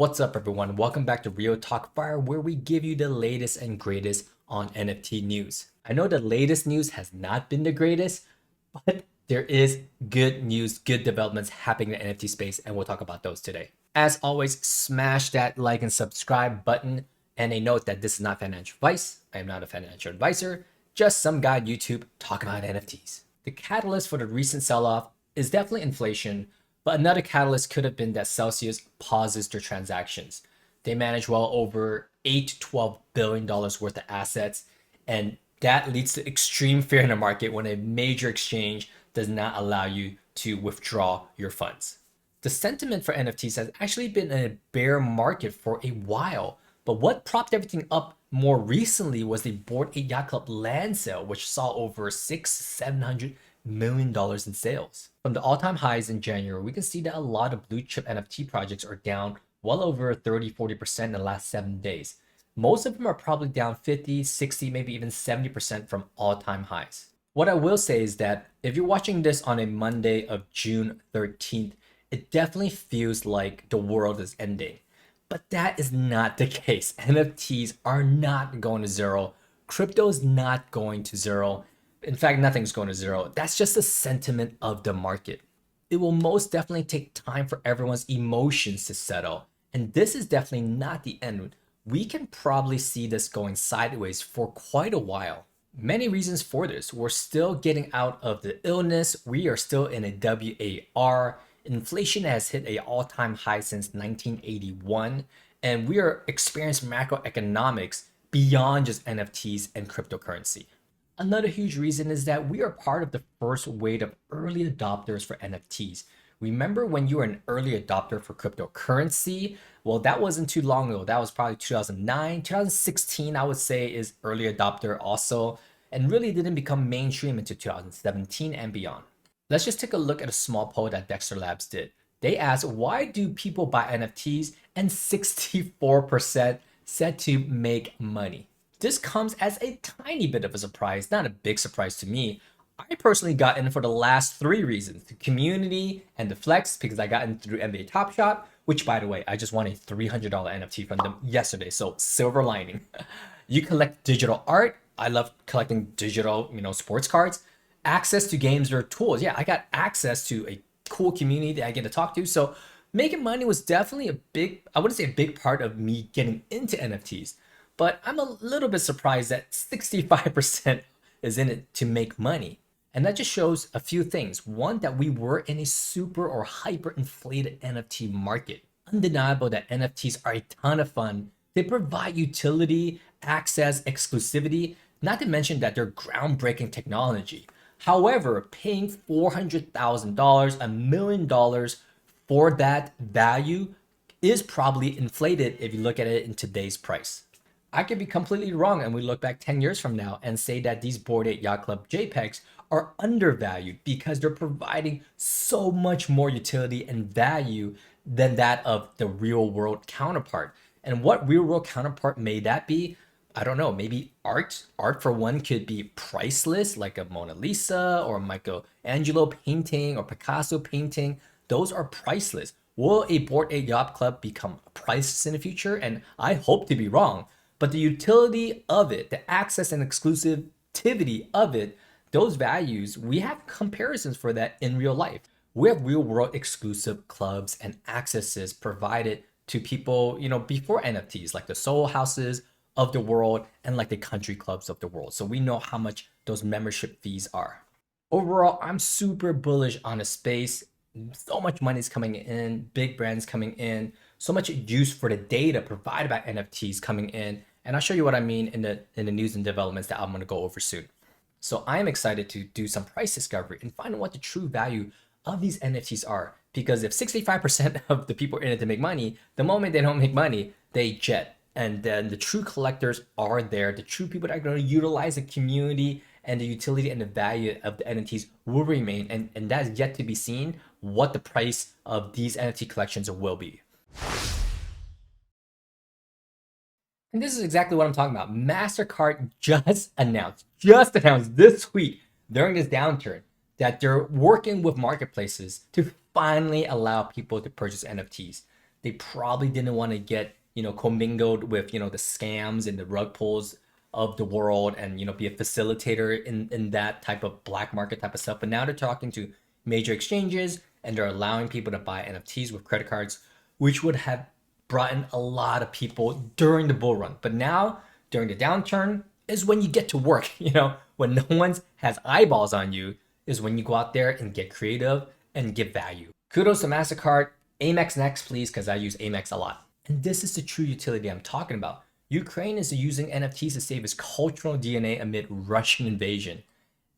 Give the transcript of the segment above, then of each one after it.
What's up, everyone? Welcome back to Real Talk Fire, where we give you the latest and greatest on NFT news. I know the latest news has not been the greatest, but there is good news, good developments happening in the NFT space, and we'll talk about those today. As always, smash that like and subscribe button, and a note that this is not financial advice. I am not a financial advisor, just some guy on YouTube talking about NFTs. The catalyst for the recent sell-off is definitely inflation, but another catalyst could have been that Celsius pauses their transactions. They manage well over $8 to $12 billion worth of assets, and that leads to extreme fear in the market when a major exchange does not allow you to withdraw your funds. The sentiment for NFTs has actually been in a bear market for a while, but what propped everything up more recently was the Bored Ape Yacht Club land sale, which saw over $700 million in sales. From the all-time highs in January, we can see that a lot of blue chip NFT projects are down well over 30-40% in the last 7 days. Most of them are probably down 50, 60, maybe even 70% from all-time highs. What I will say is that if you're watching this on a Monday of June 13th, it definitely feels like the world is ending. But that is not the case. NFTs are not going to zero. Crypto is not going to zero. In fact, nothing's going to zero. That's just the sentiment of the market. It will most definitely take time for everyone's emotions to settle. And this is definitely not the end. We can probably see this going sideways for quite a while. Many reasons for this. We're still getting out of the illness. We are still in a WAR. Inflation has hit an all-time high since 1981. And we are experiencing macroeconomics beyond just NFTs and cryptocurrency. Another huge reason is that we are part of the first wave of early adopters for NFTs. Remember when you were an early adopter for cryptocurrency? Well, that wasn't too long ago. That was probably 2009, 2016, I would say, is early adopter also, and really didn't become mainstream until 2017 and beyond. Let's just take a look at a small poll that Dexter Labs did. They asked, why do people buy NFTs? And 64% said to make money. This comes as a tiny bit of a surprise, not a big surprise to me. I personally got in for the last 3 reasons: the community and the flex, because I got in through NBA Top Shot, which, by the way, I just won a $300 NFT from them yesterday, so silver lining. You collect digital art. I love collecting digital, sports cards. Access to games or tools. Yeah, I got access to a cool community that I get to talk to. So making money was definitely I wouldn't say a big part of me getting into NFTs. But I'm a little bit surprised that 65% is in it to make money. And that just shows a few things. One, that we were in a super or hyper inflated NFT market. Undeniable that NFTs are a ton of fun. They provide utility, access, exclusivity, not to mention that they're groundbreaking technology. However, paying $400,000, $1 million for that value is probably inflated if you look at it in today's price. I could be completely wrong, and we look back 10 years from now and say that these Bored Ape Yacht Club JPEGs are undervalued because they're providing so much more utility and value than that of the real world counterpart. And what real world counterpart may that be? I don't know, maybe art. Art for one could be priceless, like a Mona Lisa or Michelangelo painting or Picasso painting. Those are priceless. Will a Bored Ape Yacht Club become priceless in the future? And I hope to be wrong. But the utility of it, the access and exclusivity of it, those values, we have comparisons for that in real life. We have real world exclusive clubs and accesses provided to people, before NFTs, like the Soul Houses of the world and like the country clubs of the world. So we know how much those membership fees are. Overall, I'm super bullish on the space. So much money is coming in, big brands coming in, so much use for the data provided by NFTs coming in. And I'll show you what I mean in the news and developments that I'm going to go over soon. So I am excited to do some price discovery and find out what the true value of these NFTs are. Because if 65% of the people are in it to make money, the moment they don't make money, they jet. And then the true collectors are there. The true people that are going to utilize the community and the utility and the value of the NFTs will remain. And that is yet to be seen what the price of these NFT collections will be. And this is exactly what I'm talking about. MasterCard just announced this week during this downturn that they're working with marketplaces to finally allow people to purchase NFTs. They probably didn't want to get, commingled with, the scams and the rug pulls of the world and, be a facilitator in that type of black market type of stuff. But now they're talking to major exchanges and they're allowing people to buy NFTs with credit cards, which would have brought in a lot of people during the bull run. But now during the downturn is when you get to work, when no one has eyeballs on you is when you go out there and get creative and give value. Kudos to MasterCard. Amex next, please, because I use Amex a lot. And this is the true utility I'm talking about. Ukraine is using NFTs to save its cultural DNA amid Russian invasion.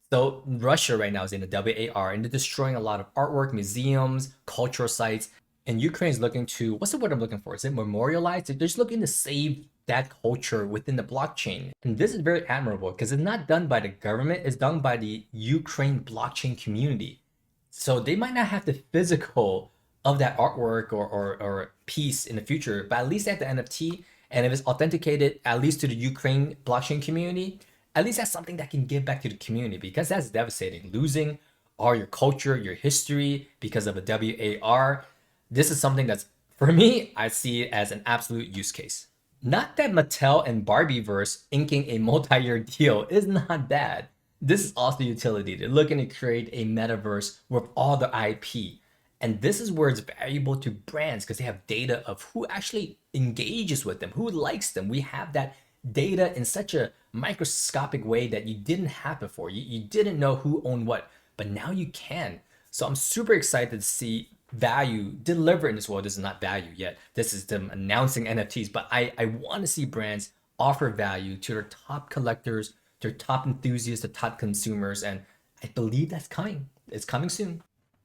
So Russia right now is in the WAR and they're destroying a lot of artwork, museums, cultural sites. And Ukraine is looking to, what's the word I'm looking for? Is it memorialize? They're just looking to save that culture within the blockchain. And this is very admirable because it's not done by the government, it's done by the Ukraine blockchain community. So they might not have the physical of that artwork or piece in the future, but at least they have the NFT. And if it's authenticated, at least to the Ukraine blockchain community, at least that's something that can give back to the community because that's devastating. Losing all your culture, your history because of a WAR. This is something that's, for me, I see it as an absolute use case. Not that Mattel and Barbieverse inking a multi-year deal is not bad. This is also utility. They're looking to create a metaverse with all the IP. And this is where it's valuable to brands because they have data of who actually engages with them, who likes them. We have that data in such a microscopic way that you didn't have before. You didn't know who owned what, but now you can. So I'm super excited to see value delivered in this world. This is not value yet. This is them announcing NFTs, but I want to see brands offer value to their top collectors, their top enthusiasts, the top consumers, and I believe that's coming. It's coming soon.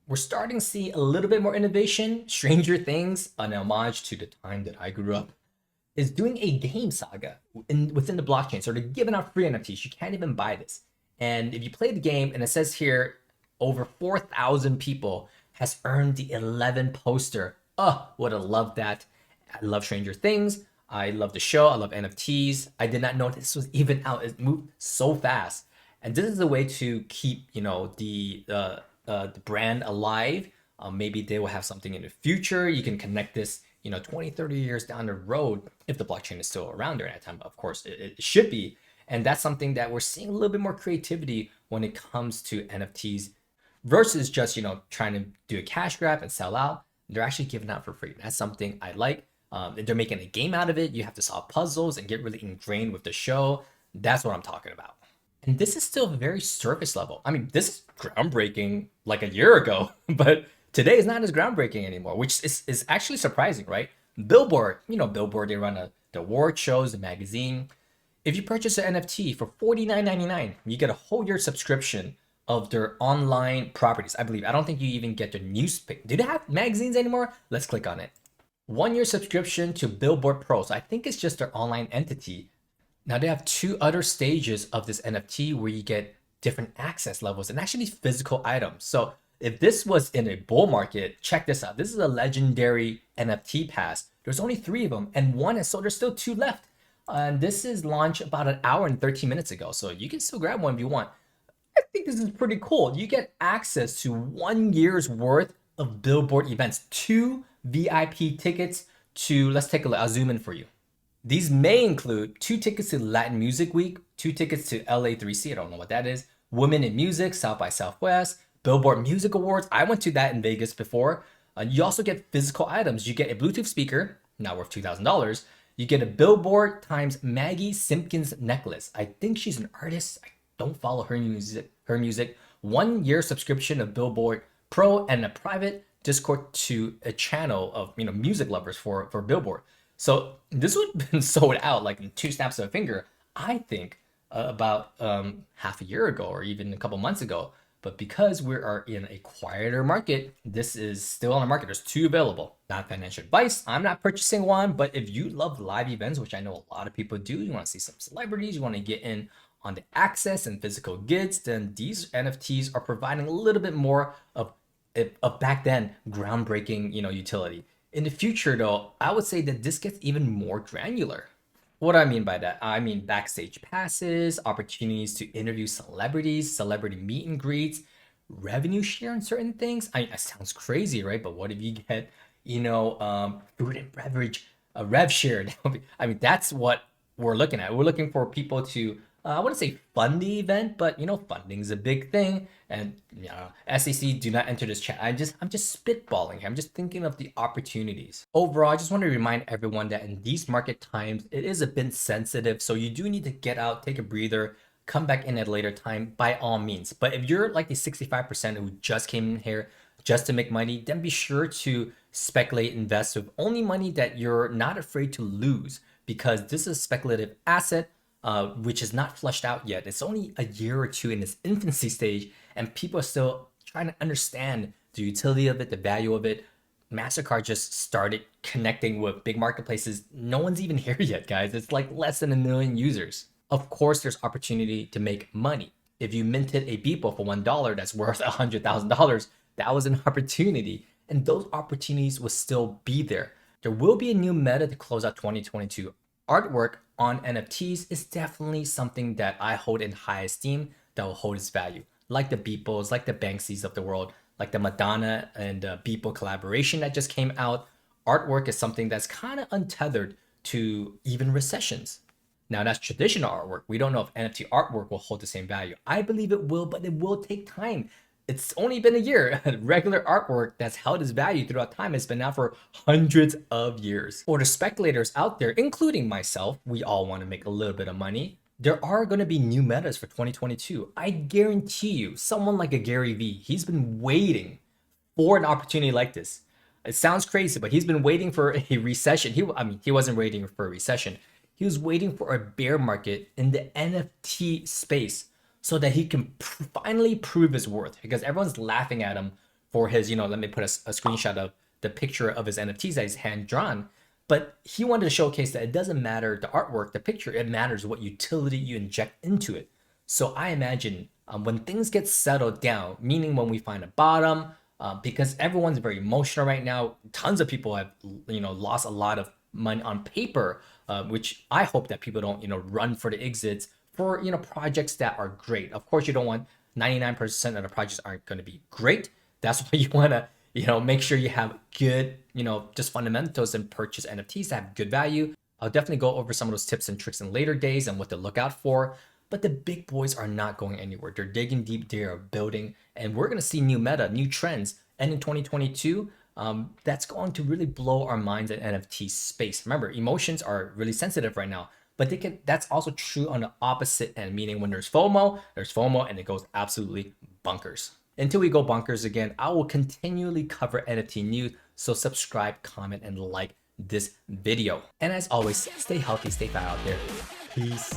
We're starting to see a little bit more innovation. Stranger Things, an homage to the time that I grew up, is doing a game saga within the blockchain. So they're giving out free NFTs. You can't even buy this. And if you play the game, and it says here, over 4,000 people has earned the 11 poster. Oh, would have loved that. I love Stranger Things. I love the show. I love NFTs. I did not know this was even out. It moved so fast. And this is a way to keep, the brand alive. Maybe they will have something in the future. You can connect this, 20, 30 years down the road if the blockchain is still around during that time. Of course, it should be. And that's something that we're seeing a little bit more creativity when it comes to NFTs versus just, trying to do a cash grab and sell out. They're actually giving out for free. That's something I like. They're making a game out of it. You have to solve puzzles and get really ingrained with the show. That's what I'm talking about. And this is still very surface level. I mean, this is groundbreaking like a year ago, but today is not as groundbreaking anymore, which is actually surprising, right? Billboard, Billboard, they run the award shows, the magazine. If you purchase an NFT for $49.99, you get a whole year subscription of their online properties. I believe. I don't think you even get their newspaper. Do they have magazines anymore? Let's click on it. 1 year subscription to Billboard Pro. So I think it's just their online entity. Now they have 2 other stages of this NFT where you get different access levels and actually physical items. So if this was in a bull market, check this out. This is a legendary NFT pass. There's only 3 of them and one is so there's still 2 left. And this is launched about an hour and 13 minutes ago. So you can still grab one if you want. I think this is pretty cool. You get access to 1 year's worth of Billboard events, 2 VIP tickets to, let's take a look. I'll zoom in for you. These may include 2 tickets to Latin Music Week, 2 tickets to LA3C, I don't know what that is, Women in Music, South by Southwest, Billboard Music Awards. I went to that in Vegas before. You also get physical items. You get a Bluetooth speaker, now worth $2,000. You get a Billboard times Maggie Simpkins necklace. I think she's an artist. I don't follow her music. 1 year subscription of Billboard Pro and a private Discord to a channel of music lovers for Billboard. So this would have been sold out like in 2 snaps of a finger, I think, about half a year ago or even a couple months ago. But because we are in a quieter market, this is still on the market. There's 2 available. Not financial advice. I'm not purchasing one, but if you love live events, which I know a lot of people do, you want to see some celebrities, you want to get in on the access and physical goods, then these NFTs are providing a little bit more of back then groundbreaking, utility. In the future, though, I would say that this gets even more granular. What do I mean by that? I mean backstage passes, opportunities to interview celebrities, celebrity meet and greets, revenue share on certain things. It sounds crazy, right? But what if you get, food and beverage, rev share. I mean, that's what we're looking at. We're looking for people to, I wouldn't say fund the event, but funding's a big thing. And SEC, do not enter this chat. I'm just spitballing here. I'm just thinking of the opportunities. Overall, I just want to remind everyone that in these market times, it is a bit sensitive. So you do need to get out, take a breather, come back in at a later time by all means. But if you're like the 65% who just came in here just to make money, then be sure to speculate, invest with only money that you're not afraid to lose, because this is a speculative asset which is not flushed out yet. It's only a year or two in its infancy stage, and people are still trying to understand the utility of it, the value of it. MasterCard just started connecting with big marketplaces. No one's even here yet, guys. It's like less than 1 million users. Of course, there's opportunity to make money. If you minted a Beeple for $1 that's worth $100,000, that was an opportunity. And those opportunities will still be there. There will be a new meta to close out 2022. Artwork on NFTs is definitely something that I hold in high esteem, that will hold its value. Like the Beeples, like the Banksys of the world, like the Madonna and Beeple collaboration that just came out. Artwork is something that's kind of untethered to even recessions. Now, that's traditional artwork. We don't know if NFT artwork will hold the same value. I believe it will, but it will take time. It's only been a year. Regular artwork that's held its value throughout time has been out for hundreds of years. For the speculators out there, including myself, we all want to make a little bit of money. There are going to be new metas for 2022. I guarantee you, someone like a Gary Vee, he's been waiting for an opportunity like this. It sounds crazy, but he's been waiting for a recession. He wasn't waiting for a recession. He was waiting for a bear market in the NFT space so that he can finally prove his worth, because everyone's laughing at him for his, let me put a screenshot of the picture of his NFTs that he's hand drawn. But he wanted to showcase that it doesn't matter the artwork, the picture, it matters what utility you inject into it. So I imagine when things get settled down, meaning when we find a bottom, because everyone's very emotional right now. Tons of people have, lost a lot of money on paper, which I hope that people don't, run for the exits for, projects that are great. Of course, you don't want 99% of the projects aren't going to be great. That's why you want to, make sure you have good, just fundamentals and purchase NFTs that have good value. I'll definitely go over some of those tips and tricks in later days and what to look out for. But the big boys are not going anywhere. They're digging deep, they are building, and we're going to see new meta, new trends. And in 2022, that's going to really blow our minds at NFT space. Remember, emotions are really sensitive right now, but that's also true on the opposite end, meaning when there's FOMO and it goes absolutely bonkers. Until we go bonkers again, I will continually cover NFT news, so subscribe, comment, and like this video. And as always, stay healthy, stay fat out there. Peace.